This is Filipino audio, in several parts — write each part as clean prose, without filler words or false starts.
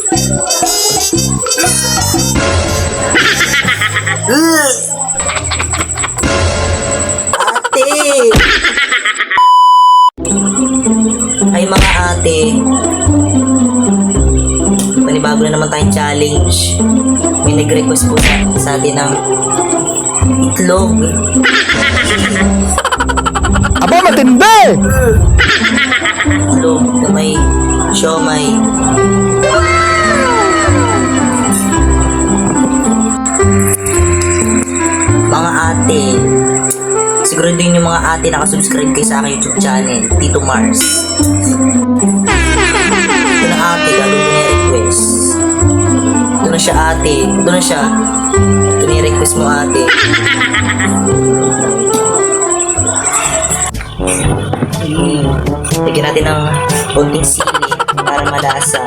Ate! Ay mga ate, panibago na naman tayong challenge. May nag-request po sa atin ng itlog. Aba, matindi! Itlog na may siomay. Mga ate, siguro din yung mga ate nakasubscribe kayo sa aking YouTube channel, Tito Mars. Ito na ate, gagawin ko na yung request. Ito na siya ate, ito na siya. Ito na yung request mo ate. Lagyan natin ng konting sili para malasa.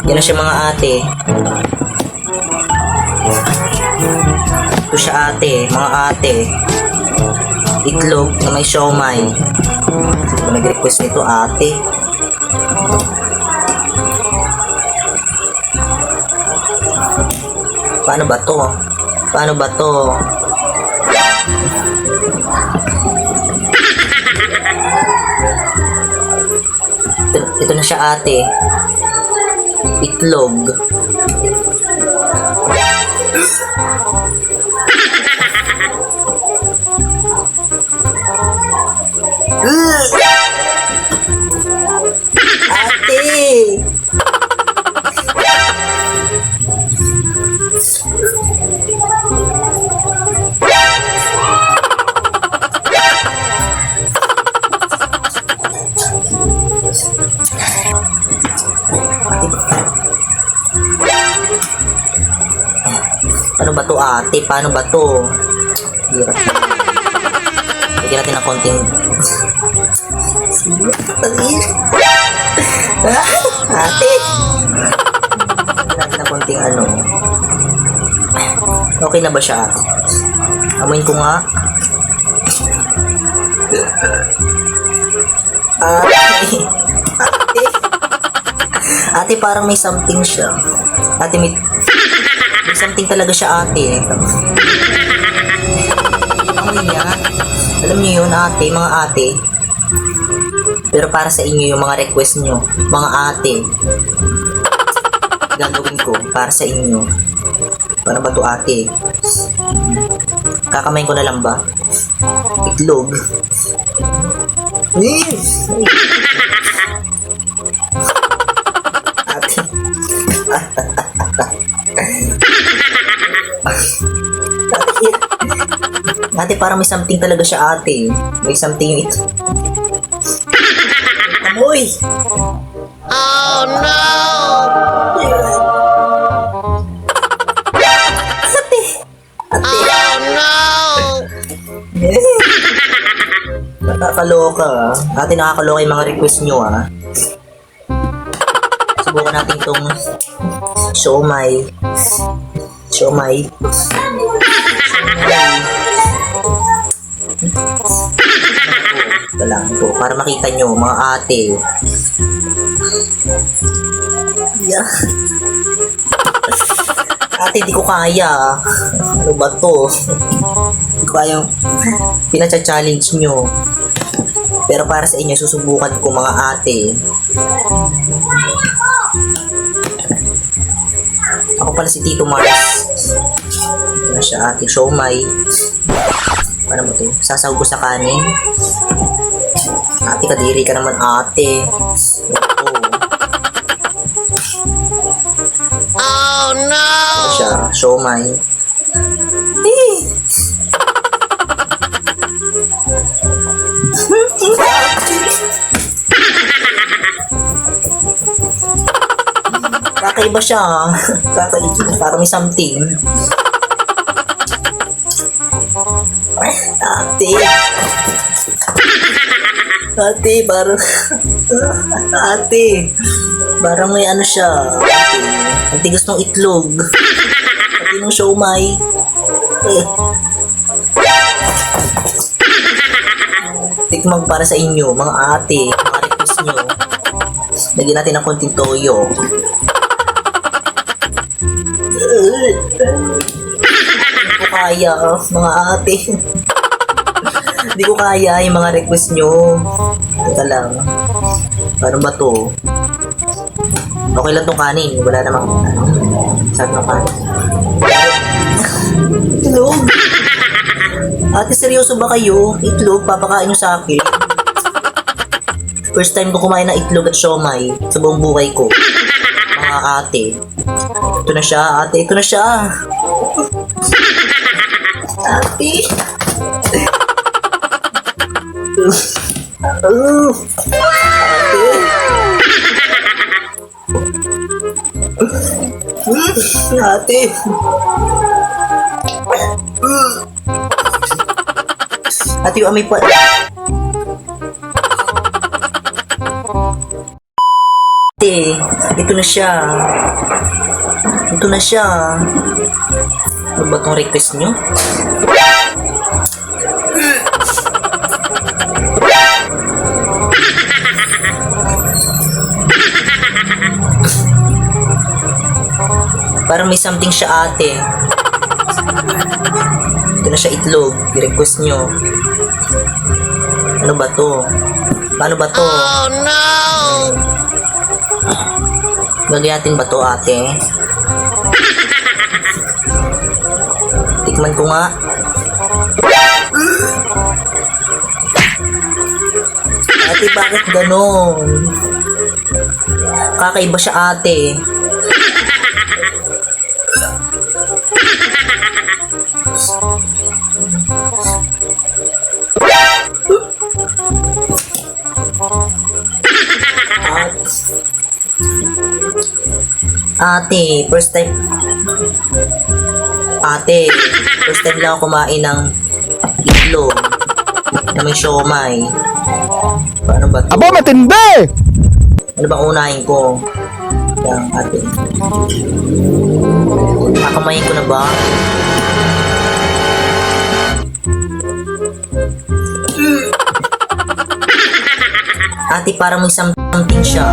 Yan na siya mga ate. Ito siya ate, mga ate. Itlog na may siomay. Kung nag-request nito ate. Paano ba to? Paano ba to? Ito na siya ate. Itlog. Ate! Paano ba to ate? Paano ba to? Hirap. Lagyan natin ng konting ate! Lagyan natin ng konting ano. Okay na ba siya ate? Amoyin ko nga. Ate! Ate! Ate parang may something siya. Ate may something talaga siya ate. Amoy niya. Alam niyo yun ate, mga ate. Pero para sa inyo yung mga request nyo, mga ate. Gagawin ko para sa inyo. Paano ba to ate? Kakamayin ko na lang ba? Itlog. Ate. Ate, parang may something talaga siya ate. May something ito. Amoy! Oh no! Ate! Ate! Oh no! Nakakaloka ah. Ate, nakakaloka yung mga request nyo ah. Subukan natin itong siomay. Siomay. Ito lang ito, para makita nyo mga ate. Yeah. Ate, di ko kaya. Ano ba to? Di ko kaya yung pinacha-challenge nyo. Pero para sa inyo, susubukan ko mga ate. Ako pala si Tito Mars. Ano siya ate, siomay. Paano mo to? Sasahog ko sa kanin. Ate, kadiri ka naman ate. Ito. Oh no! Ano siya? Siomay. Kakaiba siya. Kakaiba. Parang may something. Ate. Ate, parang... Ate. Parang may ano siya. Ang tigas ng itlog. Pati ng siomay. tikmang para sa inyo, mga ate, mga request nyo. Lagyan natin ng konting toyo. Hindi ko kaya, mga ate. Hindi ko kaya yung mga request nyo. Teka lang. Paano ba to? Okay lang tong kanin. Wala namang sabi ng kanin. Itlog. Ate, seryoso ba kayo? Itlog, papakain nyo sa akin. First time ko kumain ng itlog at siomay sa buong buhay ko. Mga ate. Ito na siya, ate. Ito na siya. Ate. Ate. Ate. Ate, yung amoy pa. Ate, ito na siya. Ito na siya. Ano ba itong request nyo? Parang may something siya, ate. Ito na siya, itlog. I-request nyo. Ano ba to? Paano ba to? Oh no! Gagayatin ba to, ate? Tikman ko nga. Ate, bakit ganon? Kakaiba siya, ate. Ate, first time lang ako kumain ng itlog na may siomay. Paano ba to? Aba, matindi! Ano ba unahin ko? Yan, ate. Kakamayin ko na ba? Ate, parang may something siya.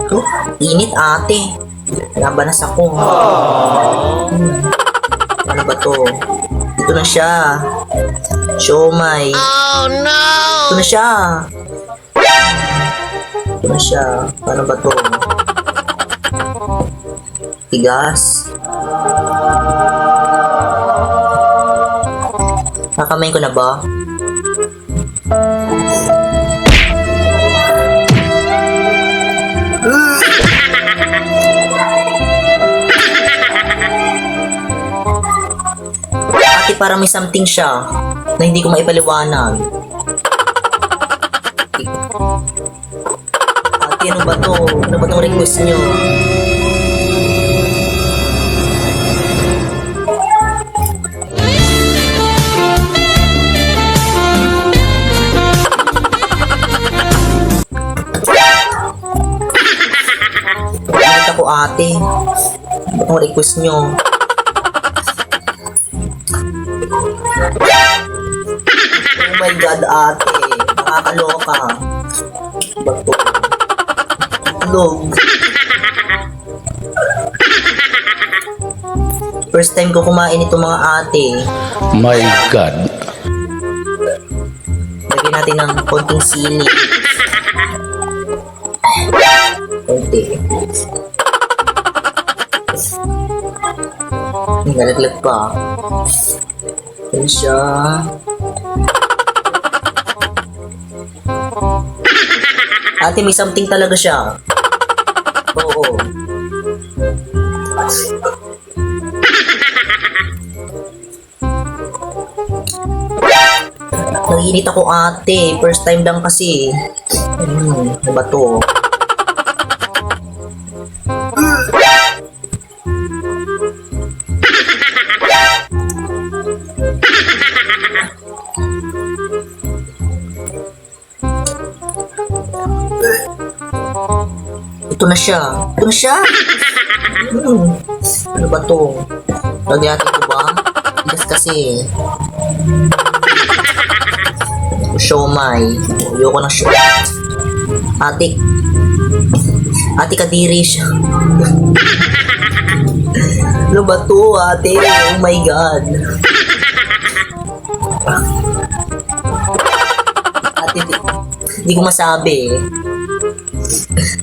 Oh, init, ate. Nabanas ako. Ano ba to? Ito na siya. Siomay. Oh no! Ito na siya. Ito na siya. Paano ba to? Tigas. Kakamayin ko na ba? Ate, parang may something siya na hindi ko maipaliwanag. Ate, ano ba to? Ano ba tong request nyo? Bakit ako, ate? Ano ba tong request nyo? Oh my God, ate. Nakakaloka. Bato. Itlog. First time ko kumain ito, mga ate. My God. Lagyan natin ng konting sili. Konti. Nalaglag pa. Yan siya. Ate, may something talaga siya. Oo. Nanginit ako, ate. First time lang kasi. Ano ba to? Ito na siya. Ito na siya. Ano ba to? Lagyatin ko ba? Tigas kasi. Siomay. Ayoko ng siomay. Ate kadiri siya. Ano ba to, ate? Oh my God. Ate, di ko masabi.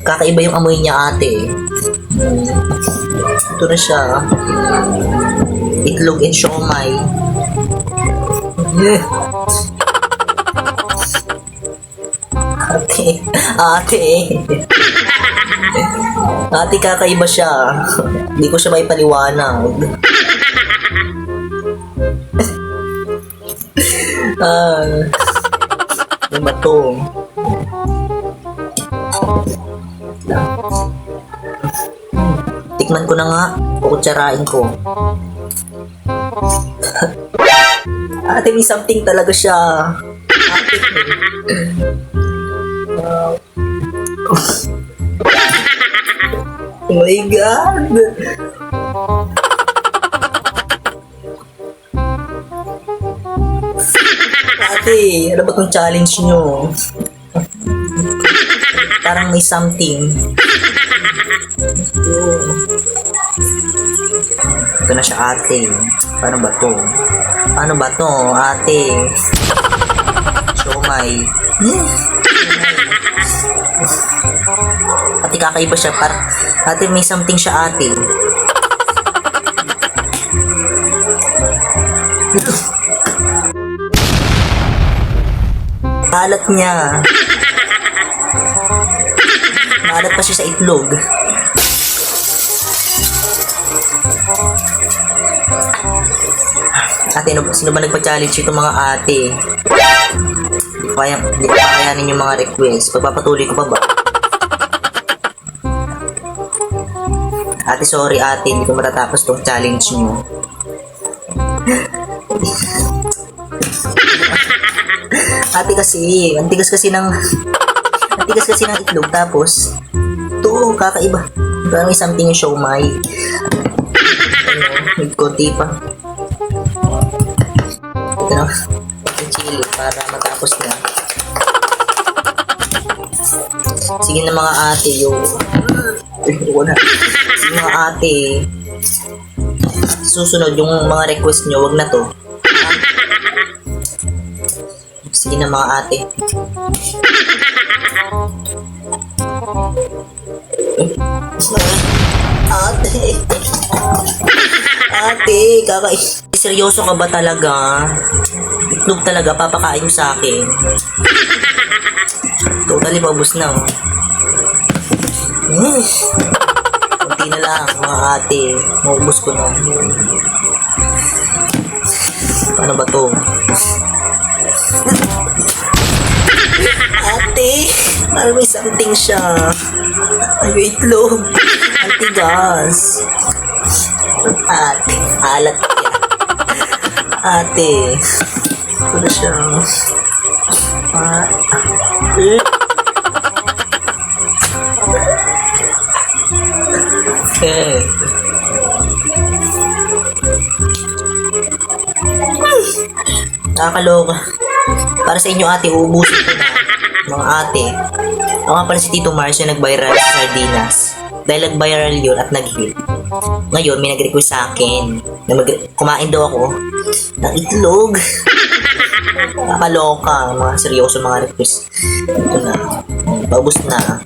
Kakaiba yung amoy niya, ate. Ito na siya. Itlog and siomay. Ate. Ate, kakaiba siya. Hindi ko siya may paliwanag. Ano ba to? Tikman ko na nga. Kukutsarain ko. Ate, may something talaga siya. Oh my God! Ate, ano ba tong challenge nyo? Parang may something. Ito na siya, ate. Paano ba to? Paano ba to, ate? Siomay. Ate, kakaiba siya. Ate, may something siya, ate. Alat niya. Maalat pa siya sa itlog. Ate, sino ba nagpa-challenge itong mga ate? Hindi ko kakayanin yung mga request. Pagpapatuloy ko pa ba? Ate, sorry ate. Hindi ko matatapos tong challenge nyo. Ate kasi, ang tigas kasi ng itlog. Tapos, ito, kakaiba. Parang may something yung siomay. May konti pa. Ito na, yung chili para matapos na. Sige na mga ate, yung... Sige mga ate. Susunod, yung mga request nyo, wag na to. Sige na mga ate. Ate, seryoso ka ba talaga? Itlog talaga, papakain mo sa akin. Totally paubos na, oh. Kunti na lang, mga ate. Maubos ko na. Paano ba to? Ate, parang may something siya. Ay, may itlog. Ang tigas. Ate, alat niya. Ate, ito na siya. Okay. Nakakaloka. Para sa inyo ate, uubusin ko na. Mga ate. Ako nga pala si Tito Mars yung nag-viral sa sardinas. Dahil nag-viral yun at nag-hit. Ngayon, may nag-request sa akin na kumain daw ako ng itlog. Nakakaloka. Mga seryoso mga request. Ito na. Paubos na.